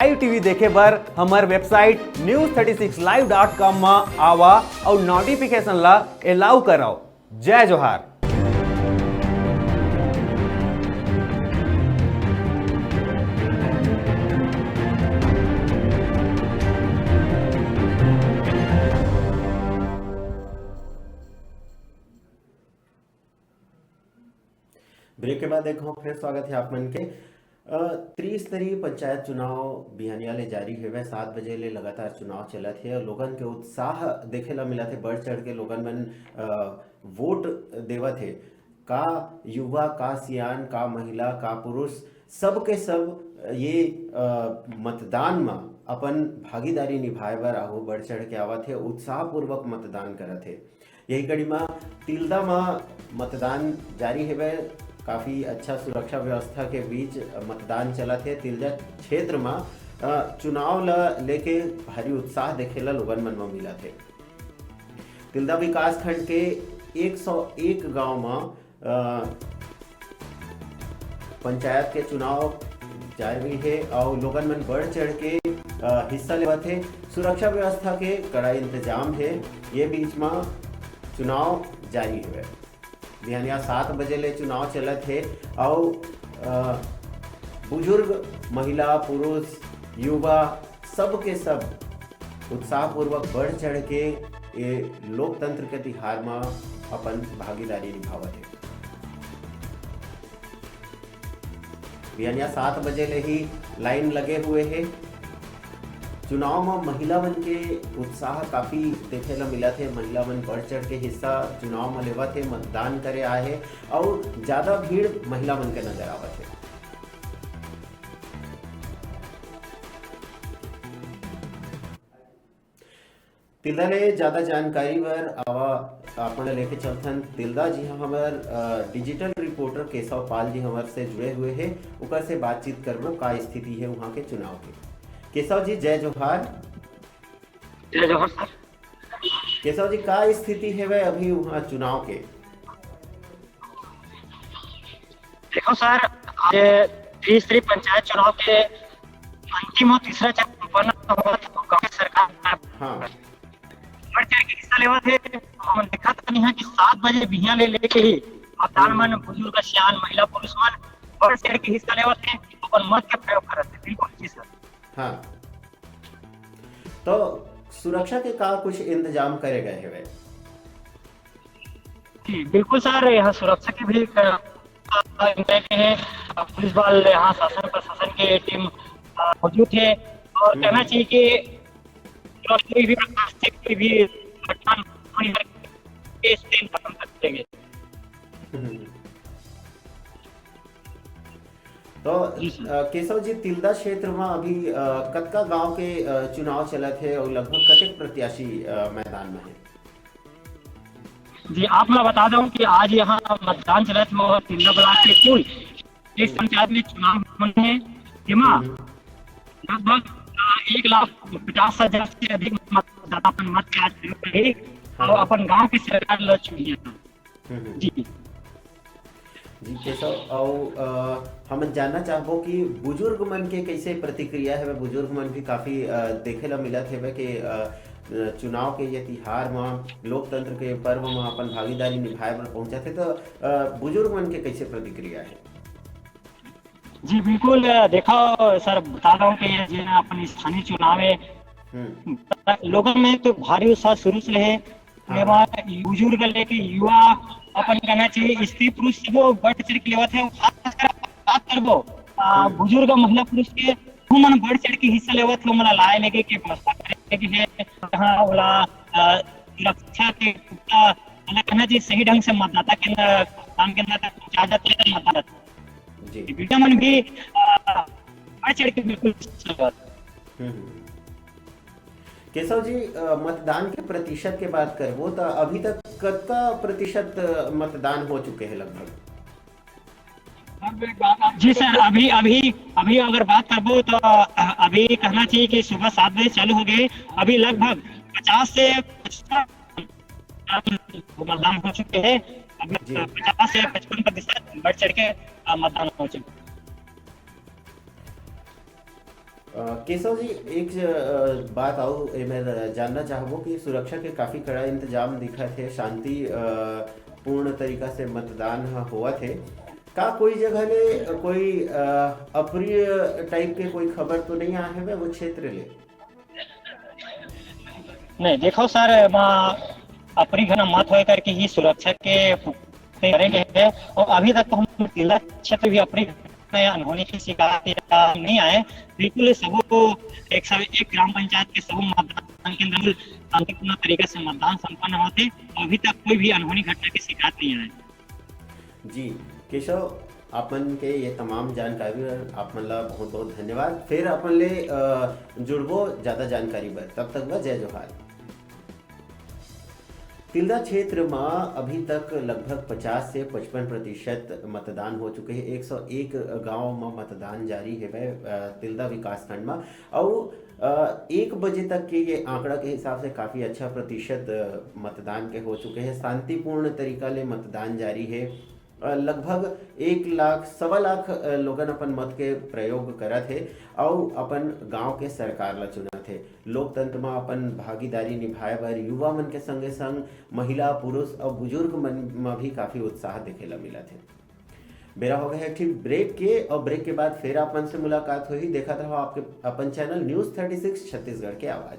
Live TV देखे बर हमार वेबसाइट news36live.com में आवा और नोटिफिकेशन ला अलाउ कराओ। जय जोहार। ब्रेक के बाद एक फिर स्वागत है आप मन के। त्रिस्तरीय पंचायत चुनाव बिहानिया ले जारी हेवे। 7 बजे ले लगातार चुनाव चलत है और लोगन के उत्साह देखे ला मिला थे। बढ़ चढ़ के लोगन मन वोट देवत है। का युवा, का सियान, का महिला, का पुरुष, सब के सब ये मतदान में अपन भागीदारी निभाए बर आहो बढ़ चढ़ के आवत है, उत्साह पूर्वक मतदान करत है। यही कड़ी में तिल्दा में मतदान जारी हेवे। काफ़ी अच्छा सुरक्षा व्यवस्था के बीच मतदान चलत है। तिल्दा क्षेत्र में चुनाव ला लेके भारी उत्साह देखेला लोगन मन में मिला थे। तिल्दा विकास खंड के 101 गांव में पंचायत के चुनाव जारी है और लोगन मन बढ़ चढ़ के हिस्सा लेवत है। सुरक्षा व्यवस्था के कड़ा इंतजाम है। ये बीच में चुनाव जारी है। बिहानिया 7 बजे ले चुनाव चलत है और बुजुर्ग, महिला, पुरुष, युवा सब के सब उत्साहपूर्वक बढ़ चढ़ के ये लोकतंत्र के तिहार में अपन भागीदारी निभावत है। बिहानिया 7 बजे ले ही लाइन लगे हुए है। चुनाव में महिला मन के उत्साह काफ़ी देखे ला मिला थे। महिला मन बढ़ चढ़ के हिस्सा चुनाव में लेवा थे, मतदान करे आए है और ज़्यादा भीड़ महिला मन के नजर आवत है। तिल्दा ले ज़्यादा जानकारी बर आवा अपन लेके चलथन। तिल्दा जी हमार डिजिटल रिपोर्टर केशव पाल जी हमार से जुड़े हुए हैं। उकर से बातचीत करबो का स्थिति है वहाँ के चुनाव के। केशव जी जय जोहार। जय जोहार सर। केशव जी का स्थिति है वह अभी वहाँ चुनाव के? देखो सर, आज त्रिस्तरीय पंचायत चुनाव के अंतिम और तीसरा चरण संपन्न हुआ तो कांग्रेस सरकार बढ़ चढ़ के हिस्सा लेवा थे। हम देखा नहीं है कि 7 बजे बिहान ले लेके ही मतदान मन बुजुर्ग, सियान, महिला, पुरुष मन बढ़ चढ़ के हिस्सा लेवा थे, अपन मत के प्रयोग करत थे। बिल्कुल जी सर। हाँ, तो सुरक्षा के का कुछ इंतजाम करे गए हैं? जी बिल्कुल सर, यहाँ सुरक्षा के भी है। पुलिस बल, यहाँ शासन प्रशासन के टीम मौजूद है और कहना चाहिए कि भी खत्म कर देंगे। तो केशव जी, तिल्दा क्षेत्र में अभी कतका गांव के चुनाव चलत है और लगभग कतेक प्रत्याशी मैदान में है? जी आप मैं बता दूं कि आज यहाँ मतदान चलत है। तिल्दा ब्लॉक के कुल इस पंचायत में चुनाव है जिसमें लगभग 1,50,000 से अधिक मतदाता अपन मत के आज और अपन गांव की सरकार लड़ चुकी है। जी जी केशव, और हम जानना चाहबो कि बुजुर्ग मन के कैसे प्रतिक्रिया है? बुजुर्ग मन भी काफ़ी देखे ला मिला थे कि चुनाव के ये तिहार में, लोकतंत्र के पर्व में अपन भागीदारी निभाए पर पहुंचा थे। तो बुजुर्ग मन के कैसे प्रतिक्रिया है? जी बिल्कुल, देखो सर, बता रहा हूँ कि ये अपन स्थानीय चुनाव है, लोगों में तो भारी उत्साह शुरू से है। बुजुर्ग लेके युवा, अपन कहना चाहिए स्त्री पुरुष वो बढ़ चढ़ के लेवत है। बात करबो बुजुर्ग, महिला, पुरुष के मन बढ़ चढ़ के हिस्सा लेवत है। मला लाए लेके के व्यवस्था करे है जहाँ वाला सुरक्षा के कहना चाहिए सही ढंग से मतदाता के काम के अंदर पहुंचा जाते हैं। मतदाता जी बेटा मन भी बढ़ चढ़ के बिल्कुल केशव जी, मतदान के प्रतिशत के बात करबो तो अभी तक कितना प्रतिशत मतदान हो चुके हैं लगभग? जी सर, अभी अगर बात करबो तो अभी कहना चाहिए कि सुबह 7 बजे चालू हो गए। अभी लगभग 50 से 55 मतदान हो चुके हैं। 50 से 55% बढ़ चढ़ के मतदान हो चुके हैं। केशव जी, एक बात आओ मैं जानना चाहबो कि सुरक्षा के काफी कड़ा इंतजाम दिखा थे, शांति पूर्ण तरीका से मतदान हुआ थे। का कोई जगह ले कोई अप्रिय टाइप के कोई खबर तो नहीं आए हुए वो क्षेत्र ले? नहीं देखो सर, अपनी घना मत होए करके ही सुरक्षा के पुख्ते करेंगे है। और अभी तक तो हम जिला क्षेत्र भी अपनी में अनहोनी की शिकायत नहीं आए। बिल्कुल सबको एक ग्राम पंचायत के सब मतदान केंद्र में शांतिपूर्ण तरीके से मतदान संपन्न होते। अभी तक कोई भी अनहोनी घटना की शिकायत नहीं आए। जी केशव, अपन के ये तमाम जानकारी आप मन ला बहुत बहुत धन्यवाद। फिर अपन ले जुड़बो ज्यादा जानकारी बर, तब तक बा जय जोहार। तिल्दा क्षेत्र में अभी तक लगभग 50 से 55% मतदान हो चुके हैं। 101 गांव में मतदान जारी है तिल्दा विकास खंड में। और 1 बजे तक के ये आंकड़ा के हिसाब से काफ़ी अच्छा प्रतिशत मतदान के हो चुके हैं। शांतिपूर्ण तरीका ले मतदान जारी है। लगभग 1 लाख सवा लाख लोगन अपन मत के प्रयोग करत है और अपन गांव के सरकार ला चुनत है। लोकतंत्र में अपन भागीदारी निभाए बर युवा मन के संगे संग महिला, पुरुष और बुजुर्ग मन में भी काफी उत्साह देखे ला मिला थे। बेरा हो गया है ठीक ब्रेक के, और ब्रेक के बाद फिर अपन से मुलाकात हुई। देखा था आपके अपन चैनल न्यूज़ 36 छत्तीसगढ़ के आवाज।